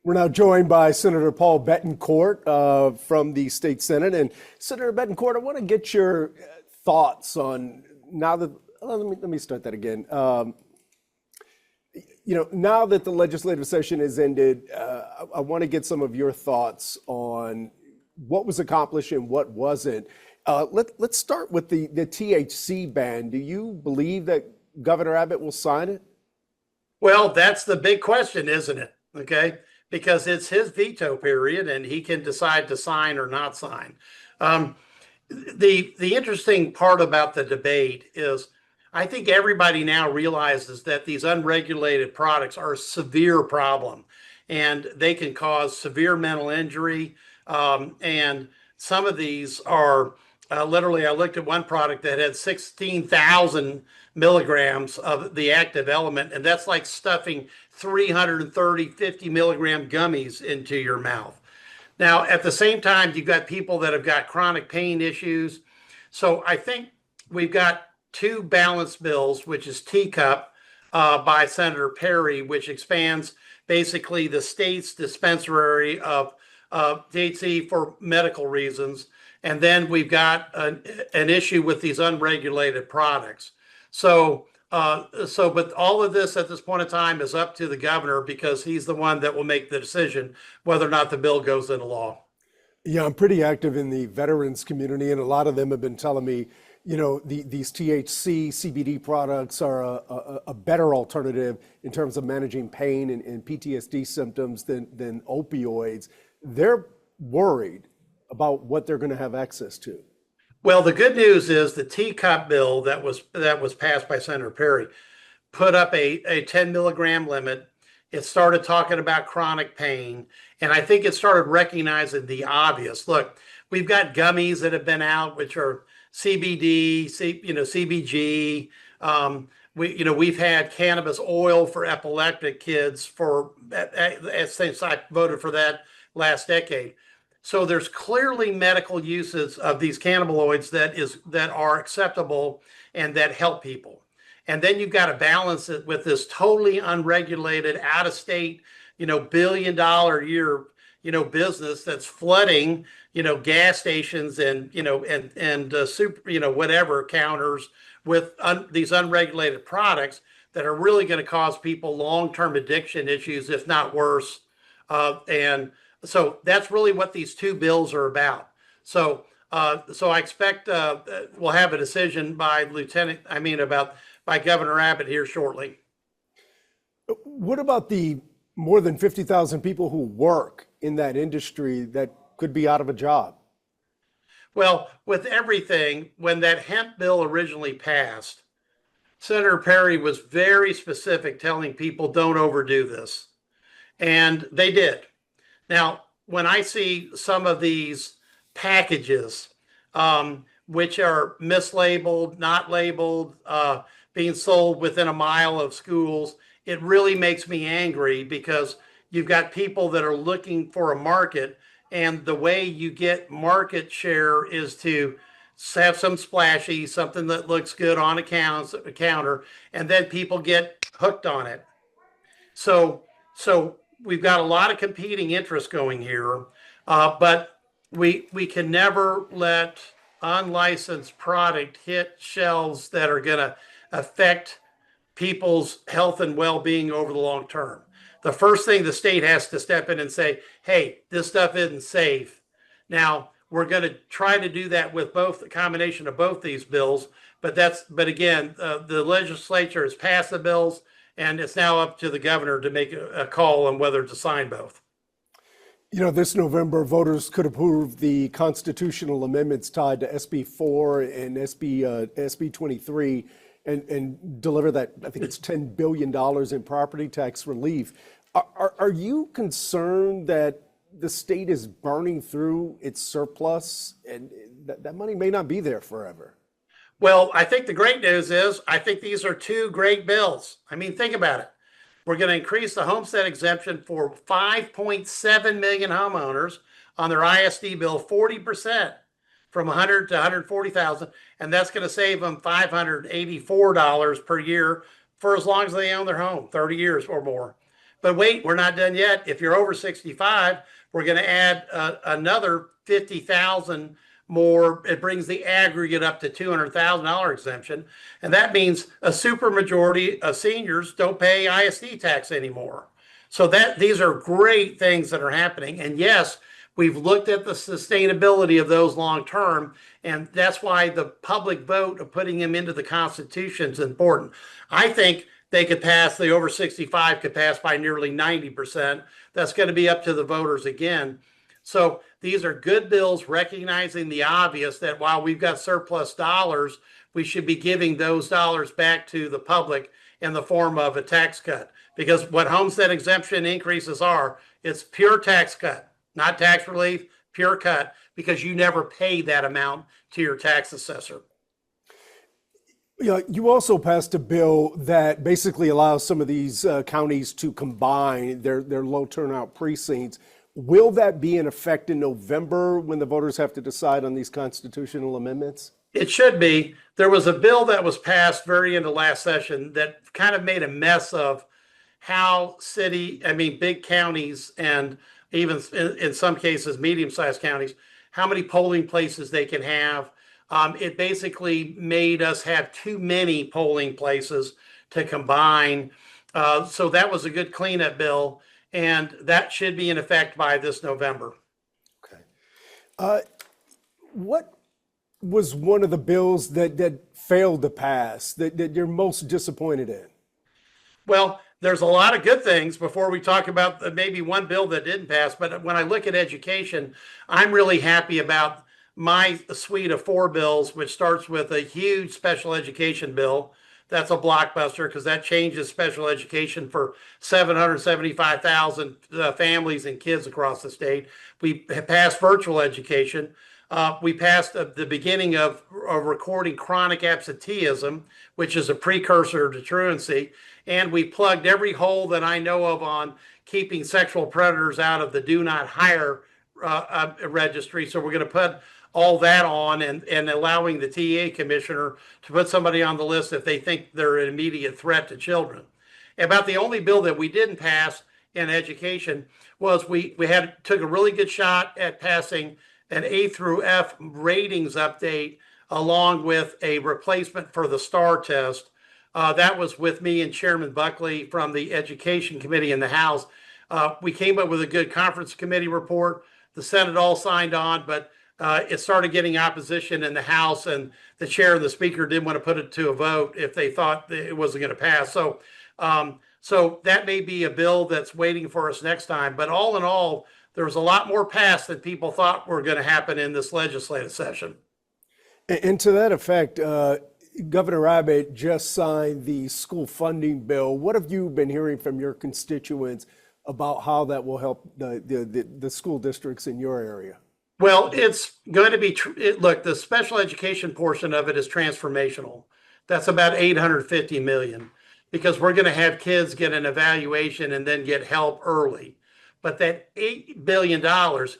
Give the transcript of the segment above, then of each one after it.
We're now joined by Senator Paul Bettencourt from the state Senate. And Senator Bettencourt, I want to get your thoughts on now that, let me start that again. Now that the legislative session has ended, I want to get some of your thoughts on what was accomplished and what wasn't. Let's start with the THC ban. Do you believe that Governor Abbott will sign it? Well, that's the big question, isn't it? Okay, because it's his veto period and he can decide to sign or not sign. The interesting part about the debate is I think everybody now realizes that these unregulated products are a severe problem and they can cause severe mental injury. And some of these are literally, I looked at one product that had 16,000 milligrams of the active element, and that's like stuffing 330, 50 milligram gummies into your mouth. Now, at the same time, you've got people that have got chronic pain issues. So I think we've got two balanced bills, which is Teacup by Senator Perry, which expands basically the state's dispensary of THC for medical reasons. And then we've got an issue with these unregulated products. But all of this at this point in time is up to the governor because he's the one that will make the decision whether or not the bill goes into law. Yeah, I'm pretty active in the veterans community, and a lot of them have been telling me, these THC, CBD products are a better alternative in terms of managing pain and PTSD symptoms than opioids. They're worried about what they're going to have access to. Well, the good news is the Teacup bill that was passed by Senator Perry put up a 10 milligram limit. It started talking about chronic pain, and I think it started recognizing the obvious. Look, we've got gummies that have been out, which are CBD, CBG. We've had cannabis oil for epileptic kids since I voted for that last decade. So there's clearly medical uses of these cannabinoids that are acceptable and that help people. And then you've got to balance it with this totally unregulated, out of state, billion-dollar a year, business that's flooding, gas stations and super, whatever counters with these unregulated products that are really going to cause people long-term addiction issues, if not worse. So that's really what these two bills are about. So I expect we'll have a decision by Governor Abbott here shortly. What about the more than 50,000 people who work in that industry that could be out of a job? Well, with everything, when that hemp bill originally passed, Senator Perry was very specific, telling people don't overdo this. And they did. Now, when I see some of these packages, which are mislabeled, not labeled, being sold within a mile of schools, it really makes me angry because you've got people that are looking for a market, and the way you get market share is to have some splashy, something that looks good on a counter, and then people get hooked on it. So we've got a lot of competing interests going here, but we can never let unlicensed product hit shelves that are going to affect people's health and well-being over the long term. The first thing the state has to step in and say, hey, this stuff isn't safe. Now, we're going to try to do that with both the combination of both these bills, but again, the legislature has passed the bills, and it's now up to the governor to make a call on whether to sign both. This November, voters could approve the constitutional amendments tied to SB 4 and SB 23 and deliver that, I think it's $10 billion in property tax relief. Are you concerned that the state is burning through its surplus and that money may not be there forever? Well, I think the great news is I think these are two great bills. I mean, think about it. We're going to increase the homestead exemption for 5.7 million homeowners on their ISD bill 40% from 100 to 140,000, and that's going to save them $584 per year for as long as they own their home, 30 years or more. But wait, we're not done yet. If you're over 65, we're going to add another 50,000 more. It brings the aggregate up to $200,000 exemption. And that means a super majority of seniors don't pay ISD tax anymore. So that these are great things that are happening. And yes, we've looked at the sustainability of those long term, and that's why the public vote of putting them into the Constitution is important. I think they could pass, the over 65 could pass by nearly 90%. That's going to be up to the voters again. So these are good bills recognizing the obvious that while we've got surplus dollars, we should be giving those dollars back to the public in the form of a tax cut. Because what homestead exemption increases are, it's pure tax cut, not tax relief, pure cut, because you never pay that amount to your tax assessor. Yeah, you also passed a bill that basically allows some of these counties to combine their low turnout precincts. Will that be in effect in November when the voters have to decide on these constitutional amendments? It should be. There was a bill that was passed very into last session that kind of made a mess of how big counties and even in some cases, medium-sized counties, how many polling places they can have. It basically made us have too many polling places to combine. So that was a good cleanup bill, and that should be in effect by this November. Okay. What was one of the bills that failed to pass that you're most disappointed in? Well, there's a lot of good things before we talk about maybe one bill that didn't pass. But when I look at education, I'm really happy about my suite of 4 bills, which starts with a huge special education bill. That's a blockbuster because that changes special education for 775,000 families and kids across the state. We passed virtual education. We passed the beginning of recording chronic absenteeism, which is a precursor to truancy. And we plugged every hole that I know of on keeping sexual predators out of the do not hire registry. So we're going to put all that on and allowing the TA commissioner to put somebody on the list if they think they're an immediate threat to children. About the only bill that we didn't pass in education was we took a really good shot at passing an A through F ratings update along with a replacement for the STAR test. That was with me and Chairman Buckley from the Education Committee in the House. We came up with a good conference committee report. The Senate all signed on, but it started getting opposition in the House, and the chair and the speaker didn't want to put it to a vote if they thought it wasn't going to pass. So that may be a bill that's waiting for us next time. But all in all, there was a lot more passed than people thought were going to happen in this legislative session. And to that effect, Governor Abbott just signed the school funding bill. What have you been hearing from your constituents about how that will help the school districts in your area? Well, it's going to be, look, the special education portion of it is transformational. That's about 850 million because we're going to have kids get an evaluation and then get help early. But that $8 billion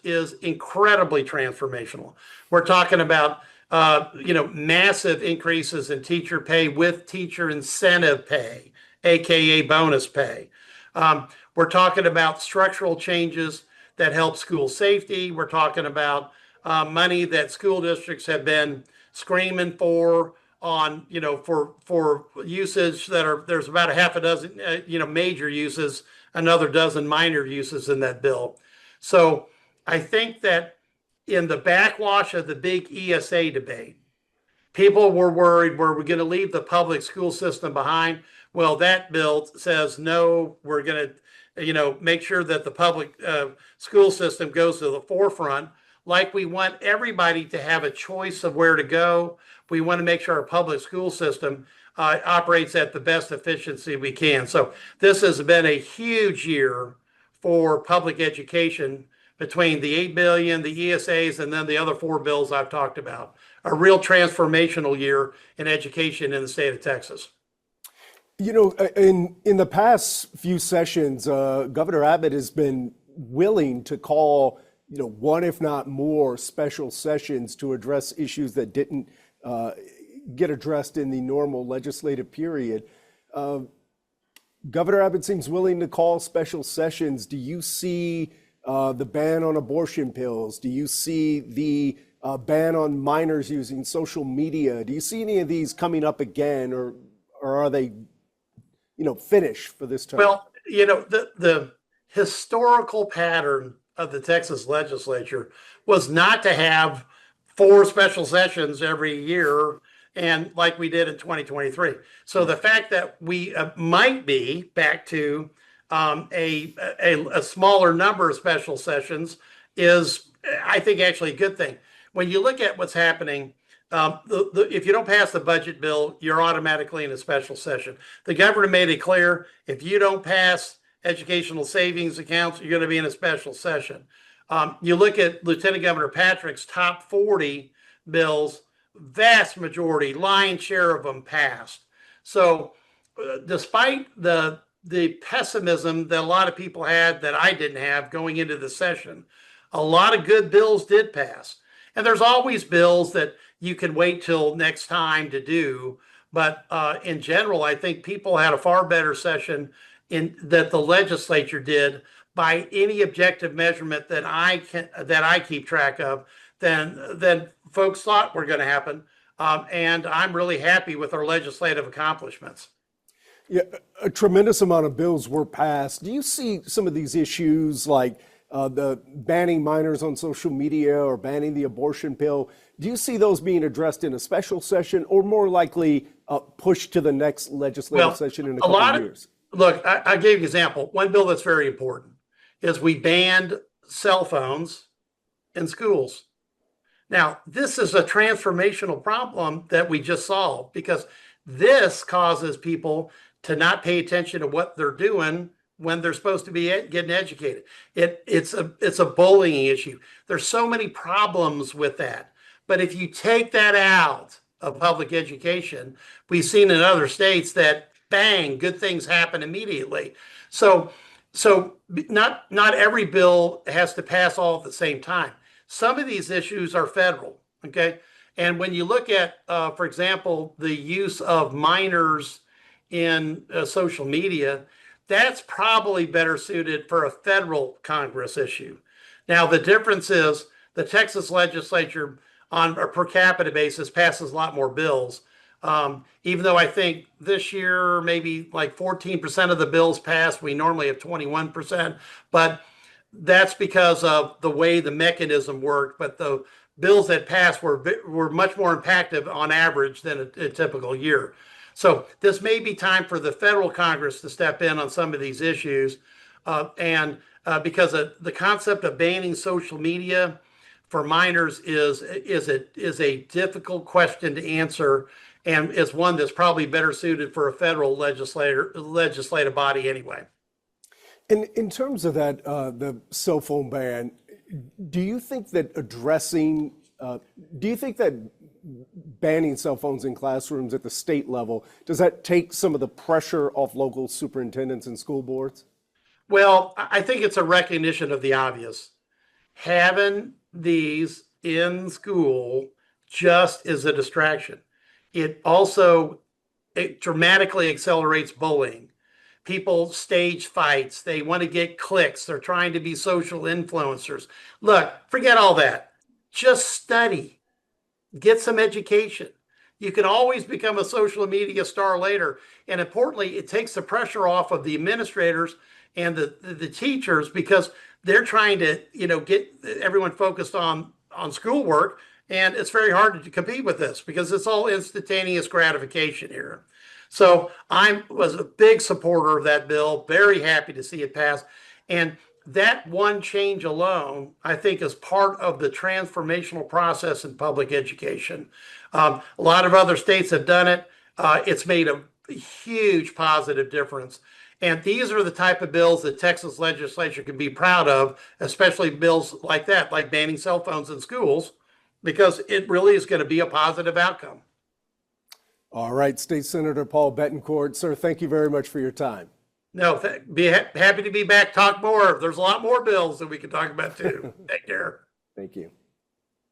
is incredibly transformational. We're talking about, massive increases in teacher pay with teacher incentive pay, AKA bonus pay. We're talking about structural changes that help school safety. We're talking about money that school districts have been screaming for on, for usage there's about a half a dozen, major uses, another dozen minor uses in that bill. So I think that in the backwash of the big ESA debate, people were worried, were we going to leave the public school system behind? Well, that bill says, no, we're going to make sure that the public school system goes to the forefront. Like we want everybody to have a choice of where to go. We want to make sure our public school system operates at the best efficiency we can. So this has been a huge year for public education between the 8 billion, the ESAs, and then the other 4 bills I've talked about. A real transformational year in education in the state of Texas. In the past few sessions, Governor Abbott has been willing to call, one if not more special sessions to address issues that didn't get addressed in the normal legislative period. Governor Abbott seems willing to call special sessions. Do you see the ban on abortion pills? Do you see the ban on minors using social media? Do you see any of these coming up again, or are they, finished for this term? Well, the historical pattern of the Texas legislature was not to have 4 special sessions every year, and like we did in 2023. So the fact that we might be back to a smaller number of special sessions is, I think, actually a good thing. When you look at what's happening, if you don't pass the budget bill, you're automatically in a special session. The governor made it clear, if you don't pass educational savings accounts, you're going to be in a special session. You look at Lieutenant Governor Patrick's top 40 bills, vast majority, lion's share of them passed. So despite the pessimism that a lot of people had, that I didn't have going into the session, a lot of good bills did pass. And there's always bills that you can wait till next time to do. But in general, I think people had a far better session that the legislature did by any objective measurement that I keep track of than folks thought were going to happen. And I'm really happy with our legislative accomplishments. Yeah, a tremendous amount of bills were passed. Do you see some of these issues like the banning minors on social media or banning the abortion pill? Do you see those being addressed in a special session, or more likely pushed to the next legislative session in a couple of years? Look, I gave you an example. One bill that's very important is we banned cell phones in schools. Now, this is a transformational problem that we just solved, because this causes people to not pay attention to what they're doing when they're supposed to be getting educated. It's a bullying issue. There's so many problems with that. But if you take that out of public education, we've seen in other states that bang, good things happen immediately. So not every bill has to pass all at the same time. Some of these issues are federal, okay? And when you look at, for example, the use of minors in social media, that's probably better suited for a federal Congress issue. Now, the difference is the Texas legislature on a per capita basis passes a lot more bills. Even though I think this year maybe like 14% of the bills passed, we normally have 21%, but that's because of the way the mechanism worked. But the bills that passed were much more impactful on average than a typical year. So this may be time for the federal Congress to step in on some of these issues, because the concept of banning social media for minors is a difficult question to answer, and is one that's probably better suited for a federal legislative body anyway. In terms of that, the cell phone ban, do you think that banning cell phones in classrooms at the state level, does that take some of the pressure off local superintendents and school boards? Well, I think it's a recognition of the obvious. Having these in school just is a distraction. It dramatically accelerates bullying. People stage fights. They want to get clicks. They're trying to be social influencers. Look, forget all that. Just study. Get some education. You can always become a social media star later. And importantly, it takes the pressure off of the administrators and the teachers, because they're trying to, get everyone focused on schoolwork. And it's very hard to compete with this because it's all instantaneous gratification here. So I was a big supporter of that bill, very happy to see it pass. And that one change alone, I think, is part of the transformational process in public education. A lot of other states have done it. It's made a huge positive difference. And these are the type of bills that Texas legislature can be proud of, especially bills like that, like banning cell phones in schools, because it really is going to be a positive outcome. All right, State Senator Paul Bettencourt, sir, thank you very much for your time. No, happy to be back, talk more. There's a lot more bills that we can talk about too. Take care. Thank you.